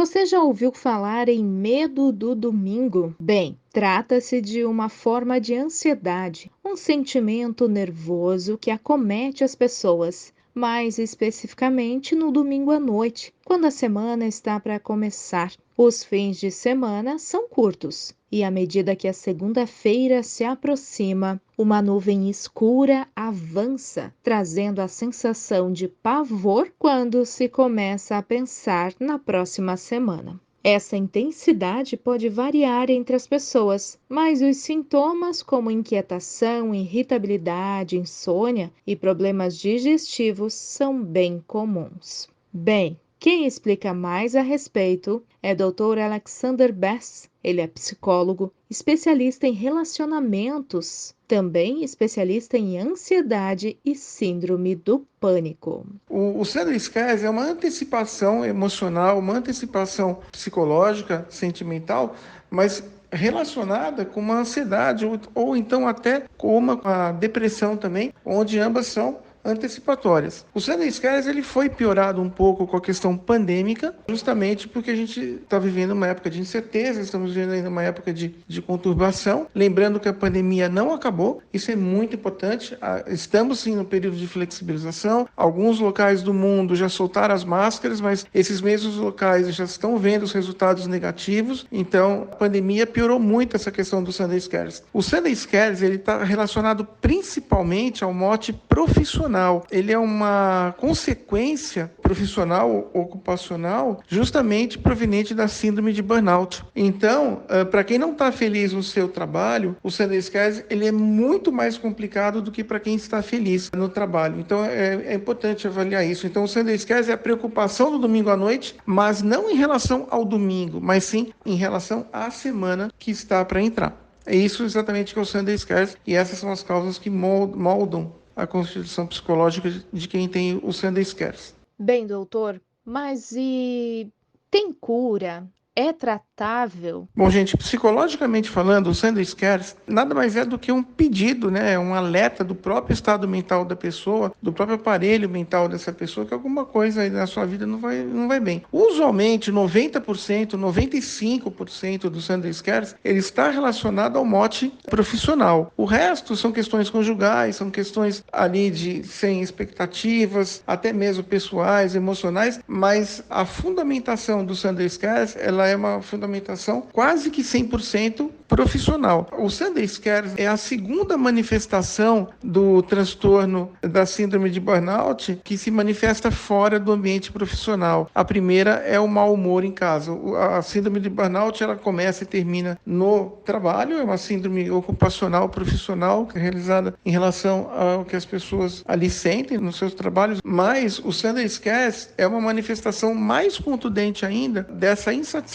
Você já ouviu falar em medo do domingo? Bem, trata-se de uma forma de ansiedade, um sentimento nervoso que acomete as pessoas, mais especificamente no domingo à noite, quando a semana está para começar. Os fins de semana são curtos e, à medida que a segunda-feira se aproxima, uma nuvem escura avança, trazendo a sensação de pavor quando se começa a pensar na próxima semana. Essa intensidade pode variar entre as pessoas, mas os sintomas como inquietação, irritabilidade, insônia e problemas digestivos são bem comuns. Bem, quem explica mais a respeito é Dr. Alexander Bass. Ele é psicólogo, especialista em relacionamentos, também especialista em ansiedade e síndrome do pânico. O Sandro Skies é uma antecipação emocional, uma antecipação psicológica, sentimental, mas relacionada com uma ansiedade ou então até com uma depressão também, onde ambas são antecipatórias. O Sunday Skies ele foi piorado um pouco com a questão pandêmica, justamente porque a gente está vivendo uma época de incerteza, estamos vivendo ainda uma época de conturbação. Lembrando que a pandemia não acabou, isso é muito importante. Estamos sim no período de flexibilização. Alguns locais do mundo já soltaram as máscaras, mas esses mesmos locais já estão vendo os resultados negativos. Então, a pandemia piorou muito essa questão do Sunday Scares. O Sunday Scares ele está relacionado principalmente ao mote profissional. Ele é uma consequência profissional, ocupacional, justamente proveniente da síndrome de burnout. Então, para quem não está feliz no seu trabalho, o Sunday Scares ele é muito mais complicado do que para quem está feliz no trabalho. Então, é importante avaliar isso. Então, o Sunday Scares é a preocupação do domingo à noite, mas não em relação ao domingo, mas sim em relação à semana que está para entrar. É isso exatamente que é o Sunday Scares, e essas são as causas que moldam a constituição psicológica de quem tem o Sunday Scares. Bem, doutor, mas e tem cura? É tratável? Bom, gente, psicologicamente falando, o Sunday Scares nada mais é do que um pedido, né? Um alerta do próprio estado mental da pessoa, do próprio aparelho mental dessa pessoa, que alguma coisa aí na sua vida não vai bem. Usualmente, 90%, 95% do Sunday Scares, ele está relacionado ao mote profissional. O resto são questões conjugais, são questões ali de sem expectativas, até mesmo pessoais, emocionais, mas a fundamentação do Sunday Scares, ela é uma fundamentação quase que 100% profissional. O Sunday Scares é a segunda manifestação do transtorno da síndrome de burnout que se manifesta fora do ambiente profissional. A primeira é o mau humor em casa. A síndrome de burnout ela começa e termina no trabalho, é uma síndrome ocupacional profissional realizada em relação ao que as pessoas ali sentem nos seus trabalhos, mas o Sunday Scares é uma manifestação mais contundente ainda dessa insatisfação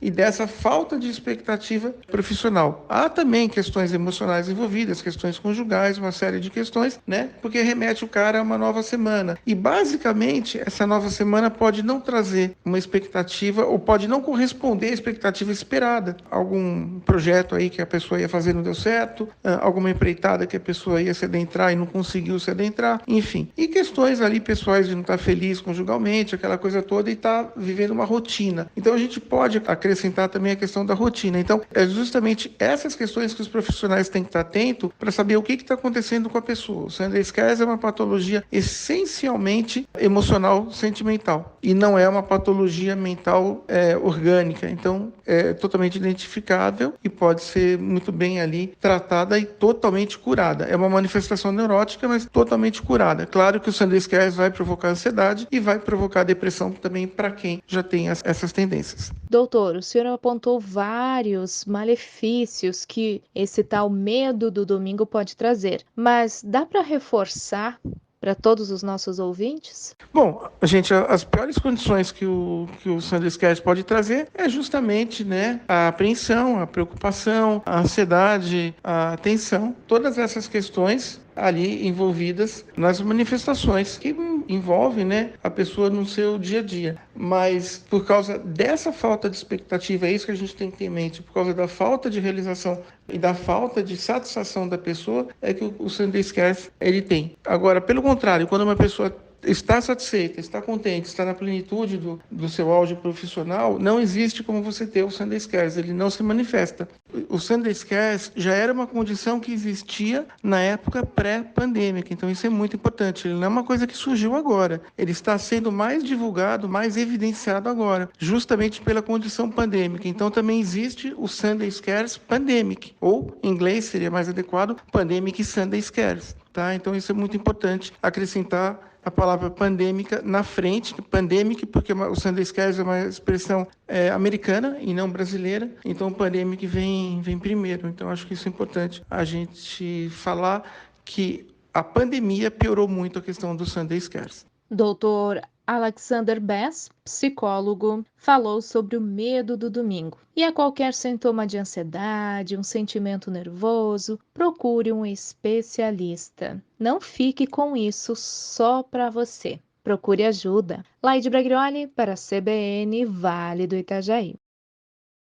e dessa falta de expectativa profissional. Há também questões emocionais envolvidas, questões conjugais, uma série de questões, né? Porque remete o cara a uma nova semana. E basicamente, essa nova semana pode não trazer uma expectativa ou pode não corresponder à expectativa esperada. Algum projeto aí que a pessoa ia fazer não deu certo, alguma empreitada que a pessoa ia se adentrar e não conseguiu se adentrar, enfim. E questões ali pessoais de não estar feliz conjugalmente, aquela coisa toda, e estar vivendo uma rotina. Então a gente pode acrescentar também a questão da rotina. Então é justamente essas questões que os profissionais têm que estar atentos para saber o que está acontecendo com a pessoa. O Sunday Scares é uma patologia essencialmente emocional, sentimental, e não é uma patologia mental orgânica. Então é totalmente identificável e pode ser muito bem ali tratada e totalmente curada. É uma manifestação neurótica, mas totalmente curada. Claro que o Sunday Scares vai provocar ansiedade e vai provocar depressão também para quem já tem essas tendências. Doutor, o senhor apontou vários malefícios que esse tal medo do domingo pode trazer, mas dá para reforçar para todos os nossos ouvintes? Bom, gente, as piores condições que o Sunday Scares pode trazer é justamente, né, a apreensão, a preocupação, a ansiedade, a tensão, todas essas questões ali envolvidas nas manifestações que envolvem, né, a pessoa no seu dia a dia. Mas por causa dessa falta de expectativa, é isso que a gente tem que ter em mente, por causa da falta de realização e da falta de satisfação da pessoa, é que o Sunday Scares ele tem. Agora, pelo contrário, quando uma pessoa está satisfeita, está contente, está na plenitude do seu auge profissional, não existe como você ter o Sunday Scares, ele não se manifesta. O Sunday Scares já era uma condição que existia na época pré-pandêmica, então isso é muito importante. Ele não é uma coisa que surgiu agora, ele está sendo mais divulgado, mais evidenciado agora, justamente pela condição pandêmica. Então também existe o Sunday Scares Pandemic, ou em inglês seria mais adequado, Pandemic Sunday Scares. Tá? Então isso é muito importante, acrescentar a palavra pandêmica na frente, pandemic, porque o Sunday Scares é uma expressão americana e não brasileira, então o pandemic vem primeiro. Então acho que isso é importante a gente falar que a pandemia piorou muito a questão do Sunday Scares. Dr. Alexander Bass, psicólogo, falou sobre o medo do domingo. E a qualquer sintoma de ansiedade, um sentimento nervoso, procure um especialista. Não fique com isso só para você. Procure ajuda. Laide Braglioli para a CBN Vale do Itajaí.